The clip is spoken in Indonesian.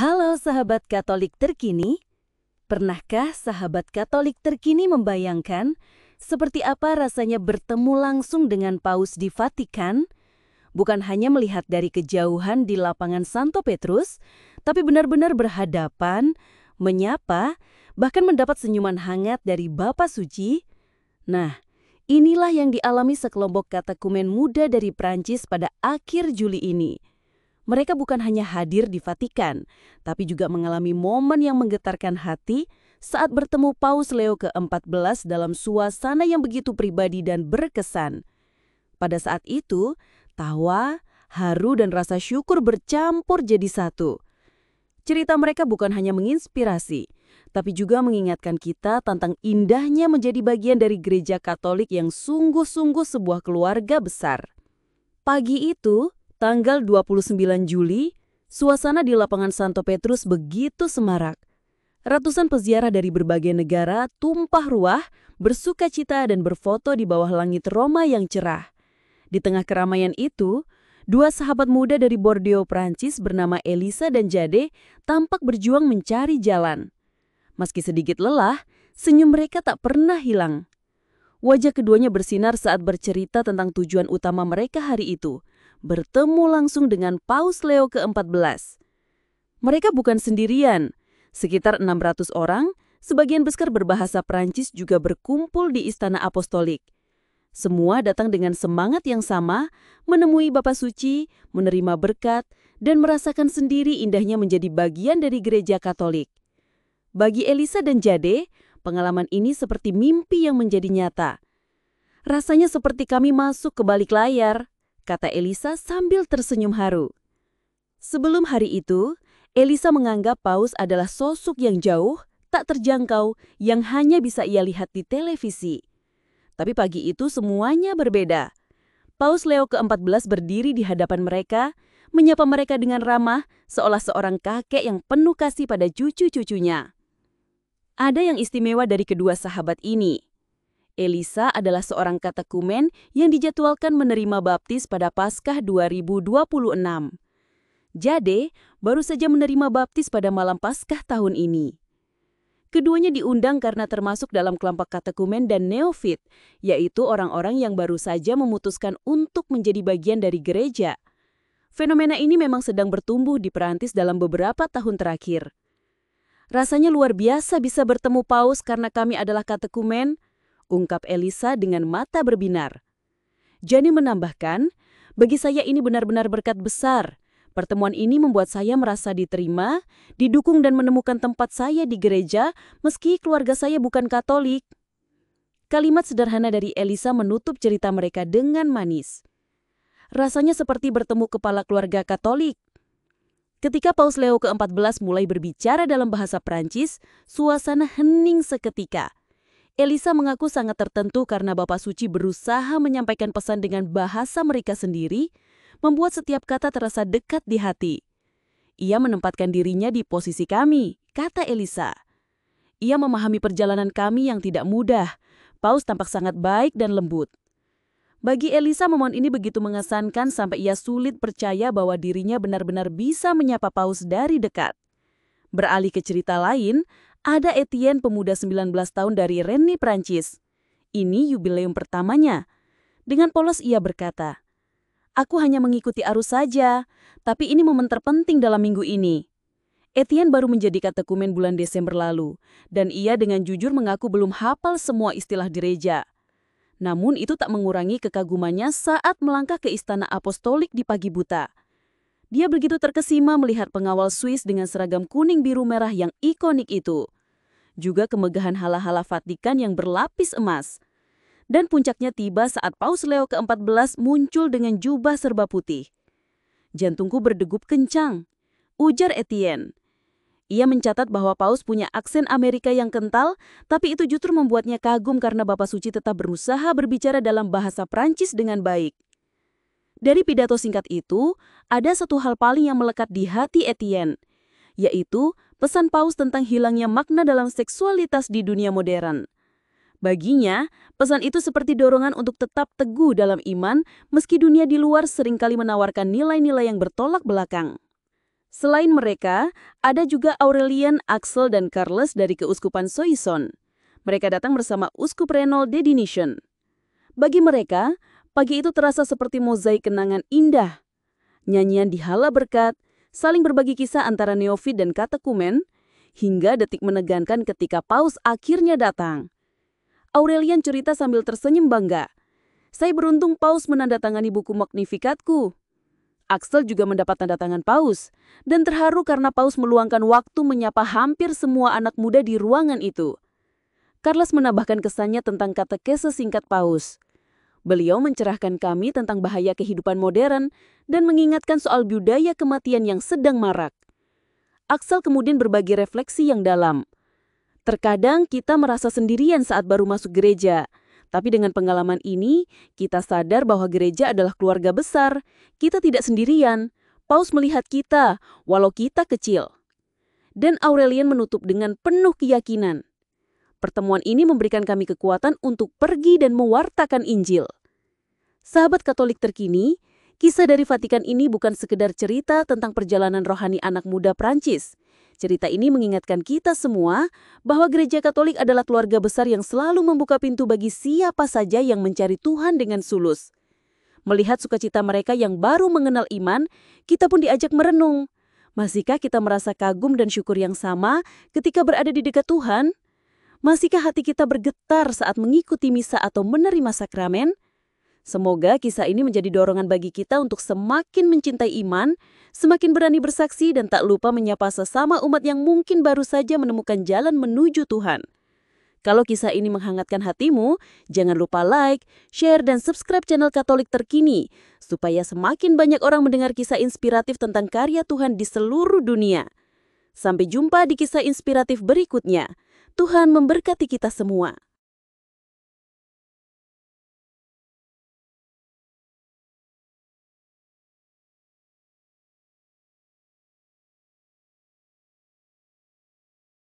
Halo sahabat Katolik terkini, pernahkah sahabat Katolik terkini membayangkan seperti apa rasanya bertemu langsung dengan Paus di Vatikan? Bukan hanya melihat dari kejauhan di lapangan Santo Petrus, tapi benar-benar berhadapan, menyapa, bahkan mendapat senyuman hangat dari Bapa Suci. Nah, inilah yang dialami sekelompok katekumen muda dari Prancis pada akhir Juli ini. Mereka bukan hanya hadir di Vatikan, tapi juga mengalami momen yang menggetarkan hati saat bertemu Paus Leo ke-14 dalam suasana yang begitu pribadi dan berkesan. Pada saat itu, tawa, haru, dan rasa syukur bercampur jadi satu. Cerita mereka bukan hanya menginspirasi, tapi juga mengingatkan kita tentang indahnya menjadi bagian dari gereja Katolik yang sungguh-sungguh sebuah keluarga besar. Pagi itu, tanggal 29 Juli, suasana di lapangan Santo Petrus begitu semarak. Ratusan peziarah dari berbagai negara tumpah ruah, bersukacita dan berfoto di bawah langit Roma yang cerah. Di tengah keramaian itu, dua sahabat muda dari Bordeaux, Prancis bernama Elisa dan Jade tampak berjuang mencari jalan. Meski sedikit lelah, senyum mereka tak pernah hilang. Wajah keduanya bersinar saat bercerita tentang tujuan utama mereka hari itu, bertemu langsung dengan Paus Leo ke-14. Mereka bukan sendirian. Sekitar 600 orang, sebagian besar berbahasa Prancis juga berkumpul di Istana Apostolik. Semua datang dengan semangat yang sama, menemui Bapa Suci, menerima berkat, dan merasakan sendiri indahnya menjadi bagian dari gereja Katolik. Bagi Elisa dan Jade, pengalaman ini seperti mimpi yang menjadi nyata. Rasanya seperti kami masuk ke balik layar, kata Elisa sambil tersenyum haru. Sebelum hari itu, Elisa menganggap Paus adalah sosok yang jauh, tak terjangkau, yang hanya bisa ia lihat di televisi. Tapi pagi itu semuanya berbeda. Paus Leo ke-14 berdiri di hadapan mereka, menyapa mereka dengan ramah, seolah seorang kakek yang penuh kasih pada cucu-cucunya. Ada yang istimewa dari kedua sahabat ini. Elisa adalah seorang katekumen yang dijadwalkan menerima baptis pada Paskah 2026. Jade baru saja menerima baptis pada malam Paskah tahun ini. Keduanya diundang karena termasuk dalam kelompok katekumen dan neofit, yaitu orang-orang yang baru saja memutuskan untuk menjadi bagian dari gereja. Fenomena ini memang sedang bertumbuh di Perancis dalam beberapa tahun terakhir. Rasanya luar biasa bisa bertemu Paus karena kami adalah katekumen, ungkap Elisa dengan mata berbinar. Jani menambahkan, bagi saya ini benar-benar berkat besar. Pertemuan ini membuat saya merasa diterima, didukung dan menemukan tempat saya di gereja meski keluarga saya bukan Katolik. Kalimat sederhana dari Elisa menutup cerita mereka dengan manis. Rasanya seperti bertemu kepala keluarga Katolik. Ketika Paus Leo ke-14 mulai berbicara dalam bahasa Prancis, suasana hening seketika. Elisa mengaku sangat tertentu karena Bapa Suci berusaha menyampaikan pesan dengan bahasa mereka sendiri, membuat setiap kata terasa dekat di hati. Ia menempatkan dirinya di posisi kami, kata Elisa. Ia memahami perjalanan kami yang tidak mudah. Paus tampak sangat baik dan lembut. Bagi Elisa, momen ini begitu mengesankan sampai ia sulit percaya bahwa dirinya benar-benar bisa menyapa Paus dari dekat. Beralih ke cerita lain, ada Etienne, pemuda 19 tahun dari Rennes, Prancis. Ini yubileum pertamanya. Dengan polos ia berkata, "Aku hanya mengikuti arus saja, tapi ini momen terpenting dalam minggu ini." Etienne baru menjadi katekumen bulan Desember lalu, dan ia dengan jujur mengaku belum hafal semua istilah gereja. Namun itu tak mengurangi kekagumannya saat melangkah ke Istana Apostolik di pagi buta. Dia begitu terkesima melihat pengawal Swiss dengan seragam kuning biru merah yang ikonik itu. Juga kemegahan hala-hala Vatikan yang berlapis emas. Dan puncaknya tiba saat Paus Leo ke-14 muncul dengan jubah serba putih. "Jantungku berdegup kencang," ujar Etienne. Ia mencatat bahwa Paus punya aksen Amerika yang kental, tapi itu justru membuatnya kagum karena Bapa Suci tetap berusaha berbicara dalam bahasa Prancis dengan baik. Dari pidato singkat itu, ada satu hal paling yang melekat di hati Etienne, yaitu pesan Paus tentang hilangnya makna dalam seksualitas di dunia modern. Baginya, pesan itu seperti dorongan untuk tetap teguh dalam iman meski dunia di luar seringkali menawarkan nilai-nilai yang bertolak belakang. Selain mereka, ada juga Aurelian, Axel, dan Carles dari Keuskupan Soissons. Mereka datang bersama Uskup Reynold de Dinisien. Bagi mereka, pagi itu terasa seperti mozaik kenangan indah. Nyanyian di hala berkat, saling berbagi kisah antara neofit dan katekumen, hingga detik menegangkan ketika Paus akhirnya datang. Aurelian cerita sambil tersenyum bangga. Saya beruntung Paus menandatangani buku Magnificatku. Axel juga mendapat tanda tangan Paus, dan terharu karena Paus meluangkan waktu menyapa hampir semua anak muda di ruangan itu. Carles menambahkan kesannya tentang katekese singkat Paus. Beliau mencerahkan kami tentang bahaya kehidupan modern dan mengingatkan soal budaya kematian yang sedang marak. Axel kemudian berbagi refleksi yang dalam. Terkadang kita merasa sendirian saat baru masuk gereja. Tapi dengan pengalaman ini, kita sadar bahwa gereja adalah keluarga besar. Kita tidak sendirian. Paus melihat kita, walau kita kecil. Dan Aurelian menutup dengan penuh keyakinan. Pertemuan ini memberikan kami kekuatan untuk pergi dan mewartakan Injil. Sahabat Katolik terkini, kisah dari Vatikan ini bukan sekedar cerita tentang perjalanan rohani anak muda Prancis. Cerita ini mengingatkan kita semua bahwa Gereja Katolik adalah keluarga besar yang selalu membuka pintu bagi siapa saja yang mencari Tuhan dengan tulus. Melihat sukacita mereka yang baru mengenal iman, kita pun diajak merenung. Masihkah kita merasa kagum dan syukur yang sama ketika berada di dekat Tuhan? Masihkah hati kita bergetar saat mengikuti misa atau menerima sakramen? Semoga kisah ini menjadi dorongan bagi kita untuk semakin mencintai iman, semakin berani bersaksi dan tak lupa menyapa sesama umat yang mungkin baru saja menemukan jalan menuju Tuhan. Kalau kisah ini menghangatkan hatimu, jangan lupa like, share, dan subscribe channel Katolik Terkini, supaya semakin banyak orang mendengar kisah inspiratif tentang karya Tuhan di seluruh dunia. Sampai jumpa di kisah inspiratif berikutnya. Tuhan memberkati kita semua.